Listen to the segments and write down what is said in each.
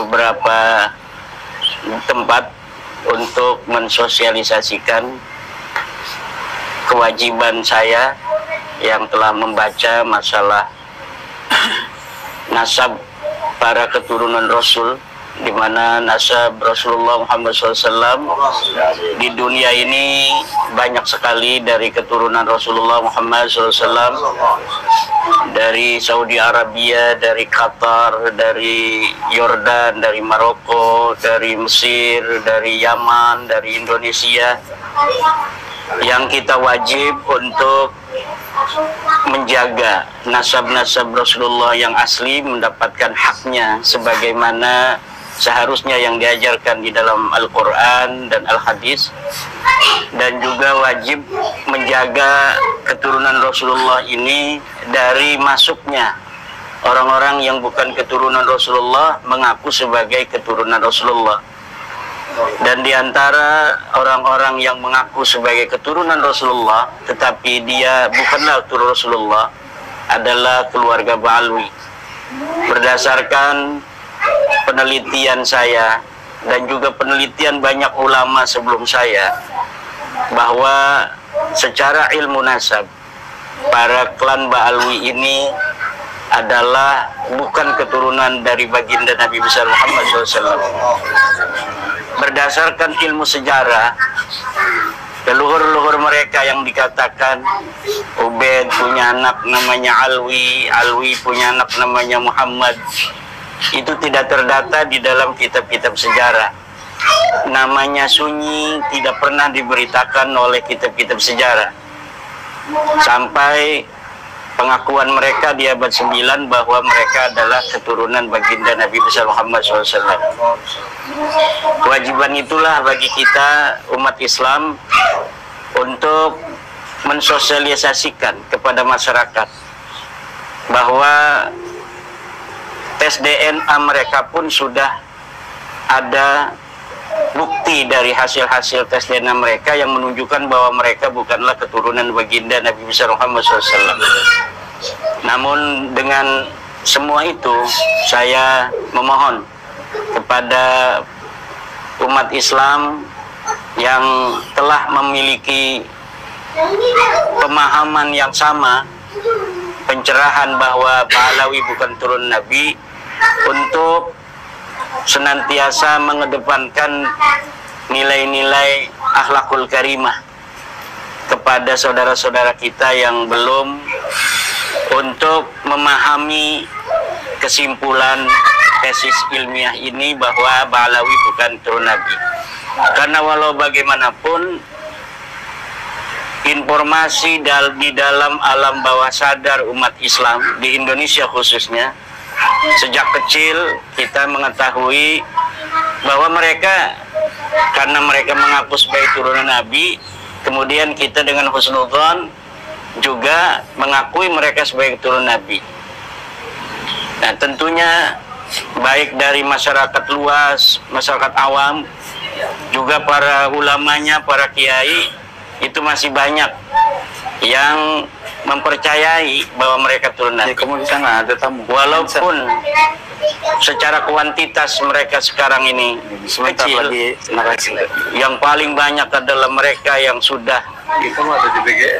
beberapa tempat untuk mensosialisasikan kewajiban saya yang telah membaca masalah nasab para keturunan Rasul, di mana nasab Rasulullah Muhammad SAW di dunia ini banyak sekali dari keturunan Rasulullah Muhammad SAW, dari Saudi Arabia, dari Qatar, dari Yordan, dari Maroko, dari Mesir, dari Yaman, dari Indonesia, yang kita wajib untuk menjaga nasab-nasab Rasulullah yang asli, mendapatkan haknya sebagaimana seharusnya yang diajarkan di dalam Al-Quran dan Al-Hadis, dan juga wajib menjaga keturunan Rasulullah ini dari masuknya orang-orang yang bukan keturunan Rasulullah mengaku sebagai keturunan Rasulullah. Dan di antara orang-orang yang mengaku sebagai keturunan Rasulullah tetapi dia bukanlah keturunan Rasulullah adalah keluarga Ba'alwi. Berdasarkan penelitian saya dan juga penelitian banyak ulama sebelum saya, bahwa secara ilmu nasab para klan Ba'alwi ini adalah bukan keturunan dari baginda Nabi besar Muhammad SAW. Berdasarkan ilmu sejarah, leluhur-leluhur mereka yang dikatakan Ubaid punya anak namanya Alwi, Alwi punya anak namanya Muhammad, itu tidak terdata di dalam kitab-kitab sejarah. Namanya sunyi, tidak pernah diberitakan oleh kitab-kitab sejarah. Sampai pengakuan mereka di abad 9 bahwa mereka adalah keturunan baginda Nabi besar Muhammad SAW. Kewajiban itulah bagi kita umat Islam untuk mensosialisasikan kepada masyarakat bahwa tes DNA mereka pun sudah ada bukti dari hasil-hasil tes DNA mereka yang menunjukkan bahwa mereka bukanlah keturunan baginda Nabi besar Muhammad SAW. Namun dengan semua itu, saya memohon kepada umat Islam yang telah memiliki pemahaman yang sama, pencerahan bahwa Pahlawi bukan turun Nabi, untuk senantiasa mengedepankan nilai-nilai akhlakul karimah kepada saudara-saudara kita yang belum, untuk memahami kesimpulan tesis ilmiah ini bahwa Ba'alawi bukan turun Nabi. Karena walau bagaimanapun informasi di dalam alam bawah sadar umat Islam di Indonesia khususnya, sejak kecil kita mengetahui bahwa mereka, karena mereka mengaku sebagai turunan Nabi, kemudian kita dengan husnudzon juga mengakui mereka sebagai keturunan Nabi. Nah, tentunya baik dari masyarakat luas, masyarakat awam, juga para ulamanya, para kiai, itu masih banyak yang mempercayai bahwa mereka turunan Nabi. Kamu di sana ada tamu. Walaupun secara kuantitas mereka sekarang ini kecil, yang paling banyak adalah mereka yang sudah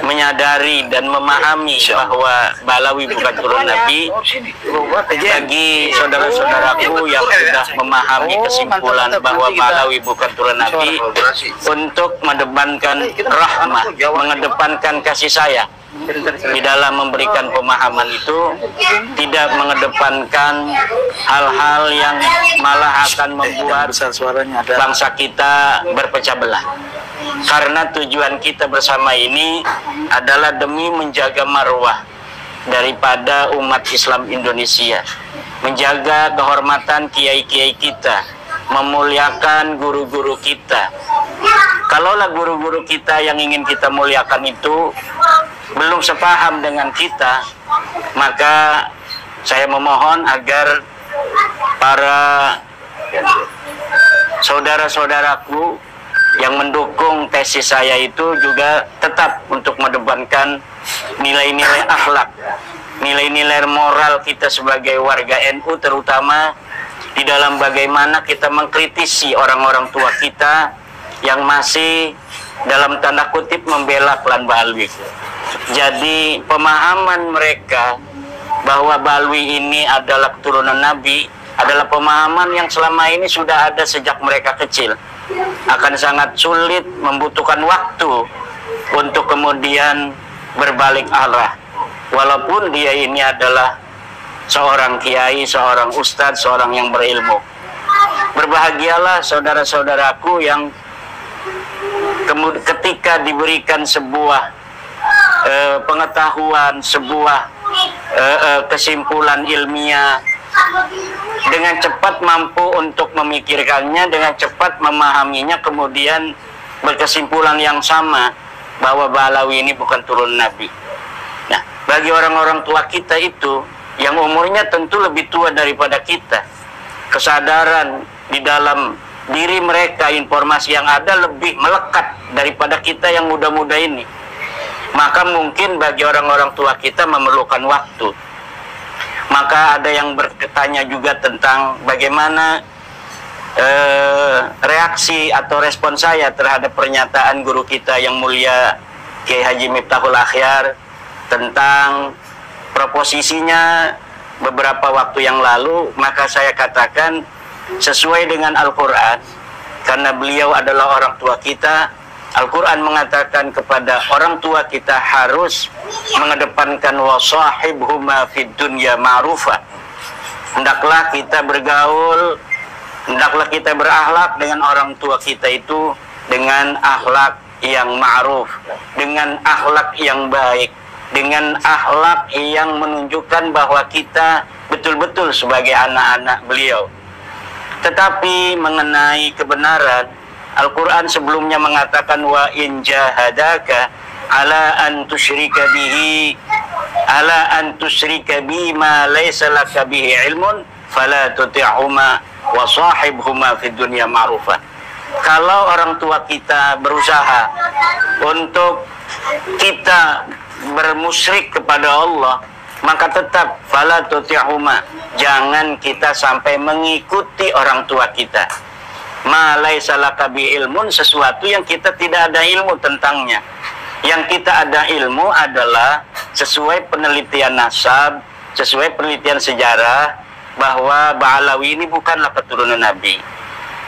menyadari dan memahami bahwa Ba'alawi bukan turun Nabi. Bagi saudara-saudaraku yang sudah memahami kesimpulan bahwa Ba'alawi bukan turun Nabi, untuk mengedepankan rahmah, mengedepankan kasih sayang di dalam memberikan pemahaman itu, tidak mengedepankan hal-hal yang malah akan membuat bangsa kita berpecah belah. Karena tujuan kita bersama ini adalah demi menjaga marwah daripada umat Islam Indonesia, menjaga kehormatan kiai-kiai kita, memuliakan guru-guru kita. Kalaulah guru-guru kita yang ingin kita muliakan itu belum sepaham dengan kita, maka saya memohon agar para saudara-saudaraku yang mendukung tesis saya itu juga tetap untuk mengedepankan nilai-nilai akhlak, nilai-nilai moral kita sebagai warga NU, terutama di dalam bagaimana kita mengkritisi orang-orang tua kita yang masih dalam tanda kutip membela klan Balwi. Jadi pemahaman mereka bahwa Balwi ini adalah keturunan Nabi adalah pemahaman yang selama ini sudah ada sejak mereka kecil. Akan sangat sulit, membutuhkan waktu untuk kemudian berbalik arah. Walaupun dia ini adalah seorang kiai, seorang ustadz, seorang yang berilmu. Berbahagialah saudara-saudaraku yang ketika diberikan sebuah pengetahuan, sebuah kesimpulan ilmiah, dengan cepat mampu untuk memikirkannya, dengan cepat memahaminya, kemudian berkesimpulan yang sama bahwa Balawi ini bukan turun Nabi. Nah, bagi orang-orang tua kita itu yang umurnya tentu lebih tua daripada kita, kesadaran di dalam diri mereka, informasi yang ada lebih melekat daripada kita yang muda-muda ini. Maka mungkin bagi orang-orang tua kita memerlukan waktu. Maka ada yang bertanya juga tentang bagaimana reaksi atau respon saya terhadap pernyataan guru kita yang mulia Kiai Haji Miftahul Akhyar tentang proposisinya beberapa waktu yang lalu. Maka saya katakan sesuai dengan Al-Quran, karena beliau adalah orang tua kita. Al-Quran mengatakan kepada orang tua kita harus mengedepankan wasahibhuma fid dunya ma'rufa. Hendaklah kita bergaul, hendaklah kita berakhlak dengan orang tua kita itu dengan akhlak yang ma'ruf, dengan akhlak yang baik, dengan akhlak yang menunjukkan bahwa kita betul-betul sebagai anak-anak beliau. Tetapi mengenai kebenaran, Al-Quran sebelumnya mengatakan wa in jahadaka ala an tusyrika bi ma laysa laka bihi ilmun fala tuti'huma wa sahibhuma fid dunya ma'rufa. Kalau orang tua kita berusaha untuk kita bermusyrik kepada Allah, maka tetap fala tuti'huma, jangan kita sampai mengikuti orang tua kita. Ma laisa laka bi ilmun, sesuatu yang kita tidak ada ilmu tentangnya. Yang kita ada ilmu adalah sesuai penelitian nasab, sesuai penelitian sejarah, bahwa Ba'alawi ini bukanlah keturunan Nabi.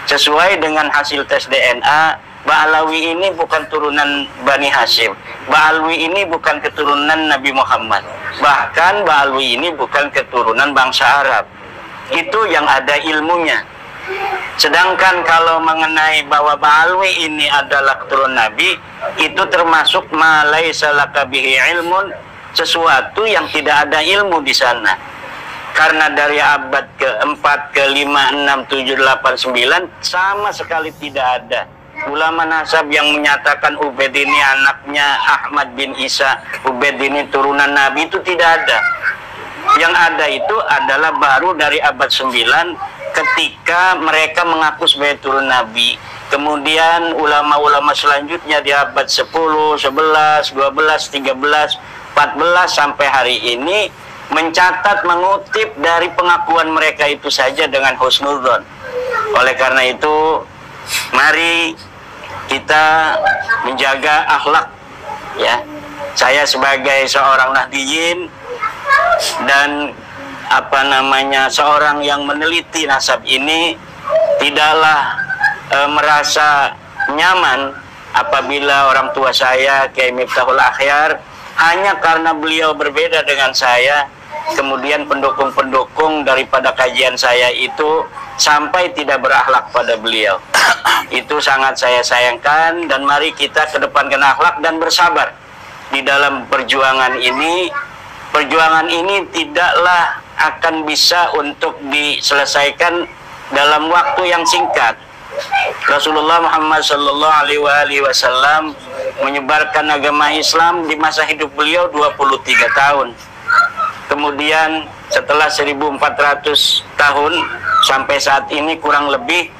Sesuai dengan hasil tes DNA, Ba'alawi ini bukan turunan Bani Hashim. Ba'alawi ini bukan keturunan Nabi Muhammad. Bahkan Ba'alawi ini bukan keturunan bangsa Arab. Itu yang ada ilmunya. Sedangkan kalau mengenai bahwa Ba'alawi ini adalah keturunan Nabi, itu termasuk ma laisa laka bihi ilmun, sesuatu yang tidak ada ilmu di sana. Karena dari abad ke-4, ke-5, 6, 7, 8, 9 sama sekali tidak ada ulama nasab yang menyatakan Ubaid ini anaknya Ahmad bin Isa, Ubaid ini turunan Nabi, itu tidak ada. Yang ada itu adalah baru dari abad 9 ketika mereka mengaku sebagai turun Nabi. Kemudian ulama-ulama selanjutnya di abad 10, 11, 12, 13, 14 sampai hari ini mencatat, mengutip dari pengakuan mereka itu saja dengan husnudzon. Oleh karena itu, mari kita menjaga akhlak, ya. Saya sebagai seorang nahdiyin dan seorang yang meneliti nasab ini tidaklah merasa nyaman apabila orang tua saya Kiai Miftahul Akhyar hanya karena beliau berbeda dengan saya, kemudian pendukung-pendukung daripada kajian saya itu sampai tidak berakhlak pada beliau. Itu sangat saya sayangkan, dan mari kita kedepankan akhlak dan bersabar di dalam perjuangan ini. Perjuangan ini tidaklah akan bisa untuk diselesaikan dalam waktu yang singkat. Rasulullah Muhammad Sallallahu Alaihi Wasallam menyebarkan agama Islam di masa hidup beliau 23 tahun. Kemudian setelah 1400 tahun sampai saat ini kurang lebih,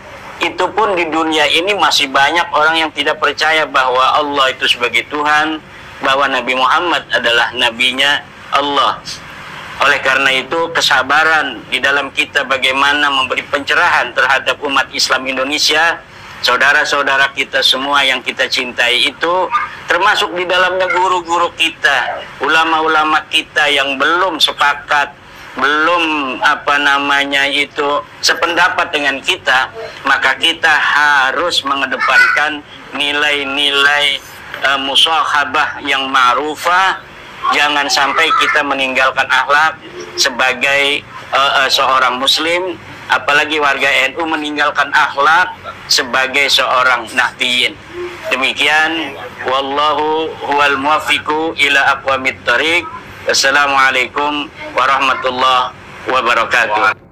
itu pun di dunia ini masih banyak orang yang tidak percaya bahwa Allah itu sebagai Tuhan, bahwa Nabi Muhammad adalah nabinya Allah. Oleh karena itu, kesabaran di dalam kita bagaimana memberi pencerahan terhadap umat Islam Indonesia, saudara-saudara kita semua yang kita cintai itu, termasuk di dalamnya guru-guru kita, ulama-ulama kita yang belum sepakat, belum sependapat dengan kita, maka kita harus mengedepankan nilai-nilai musahabah yang ma'rufah. Jangan sampai kita meninggalkan akhlak sebagai seorang muslim, apalagi warga NU meninggalkan akhlak sebagai seorang nahdiyin. Demikian, wallahu huwal muwaffiqu ila aqwamit thariq. Assalamualaikum warahmatullahi wabarakatuh.